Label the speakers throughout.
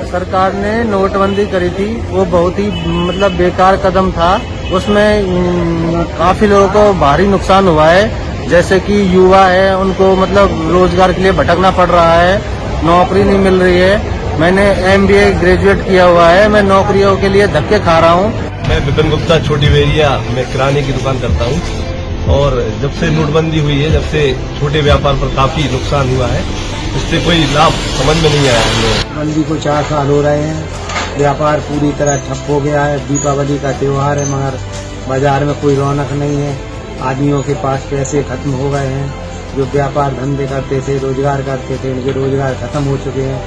Speaker 1: सरकार ने नोटबंदी करी थी वो बहुत ही मतलब बेकार कदम था। उसमें काफी लोगों को भारी नुकसान हुआ है, जैसे कि युवा है उनको मतलब रोजगार के लिए भटकना पड़ रहा है, नौकरी नहीं मिल रही है। मैंने MBA ग्रेजुएट किया हुआ है, मैं नौकरियों के लिए धक्के खा रहा हूँ।
Speaker 2: मैं विपिन गुप्ता, छोटी बेरिया, मैं किराने की दुकान करता हूँ और जब से नोटबंदी हुई है, जब से छोटे व्यापार पर काफी नुकसान हुआ है, इससे कोई लाभ समझ में नहीं आया हम लोग।
Speaker 3: बंदी को 4 साल हो रहे हैं, व्यापार पूरी तरह ठप हो गया है। दीपावली का त्योहार है मगर बाजार में कोई रौनक नहीं है। आदमियों के पास पैसे खत्म हो गए हैं, जो व्यापार धंधे करते थे, रोजगार करते थे, उनके रोजगार खत्म हो चुके हैं।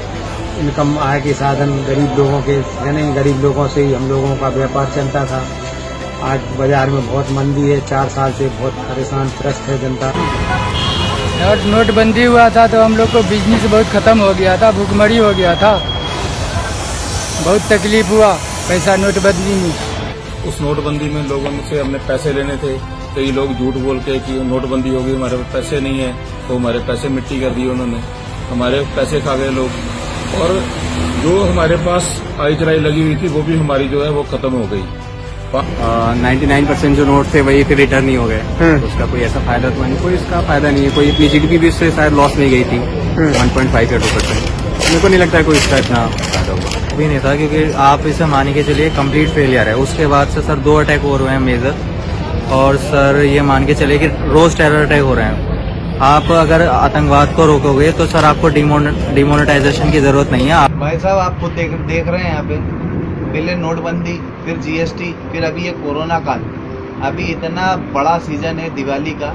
Speaker 3: इनकम आय के साधन गरीब लोगों के नहीं, गरीब लोगों से ही हम लोगों का व्यापार चलता था। आज बाजार में बहुत मंदी है, 4 साल से बहुत परेशान त्रस्त है जनता।
Speaker 4: नोटबंदी हुआ था तो हम लोग को बिजनेस बहुत खत्म हो गया था, भूखमरी हो गया था, बहुत तकलीफ हुआ पैसा नोटबंदी में।
Speaker 5: उस नोटबंदी में लोगों से हमने पैसे लेने थे, कई लोग झूठ बोल के कि नोटबंदी हो गई, हमारे पास पैसे नहीं है, तो हमारे पैसे मिट्टी कर दिए उन्होंने, हमारे पैसे खा गए लोग। और जो हमारे पास आई चराई लगी हुई थी वो भी हमारी जो है वो खत्म हो गई।
Speaker 6: 99% जो नोट थे वही फिर रिटर्न नहीं हो गए, तो उसका कोई ऐसा फायदा तो नहीं, कोई इसका फायदा नहीं है। कोई अपनी GDP भी इससे शायद लॉस नहीं गई थी 1.5 या 2%। मेरे को नहीं लगता है कोई इसका इतना फायदा होगा।
Speaker 7: भी नहीं था, क्योंकि आप इसे मान के चलिए कंप्लीट फेलियर है। उसके बाद से सर 2 अटैक हो रहे हैं मेजर, और सर ये मान के चलिए कि रोज टेरर अटैक हो रहे हैं। आप अगर आतंकवाद को रोकोगे तो सर आपको डिमोनेटाइजेशन की जरूरत नहीं है।
Speaker 8: भाई साहब आप खुद देख रहे हैं यहाँ पे, पहले नोटबंदी, फिर GST, फिर अभी ये कोरोना काल। अभी इतना बड़ा सीजन है दिवाली का,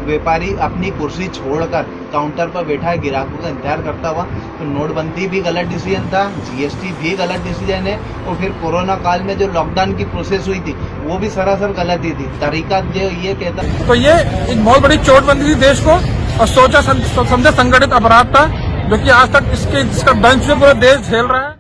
Speaker 8: व्यापारी अपनी कुर्सी छोड़कर काउंटर पर बैठा है ग्राहकों का इंतजार करता हुआ। तो नोटबंदी भी गलत डिसीजन था, GST भी गलत डिसीजन है, और फिर कोरोना काल में जो लॉकडाउन की प्रोसेस हुई थी वो भी सरासर गलत ही थी। तरीका जो ये कहता,
Speaker 9: तो ये एक बहुत बड़ी चोट बंदी थी देश को, और सोचा समझा संगठित अपराध था जो कि आज तक इसका दंश पूरा देश झेल रहा है।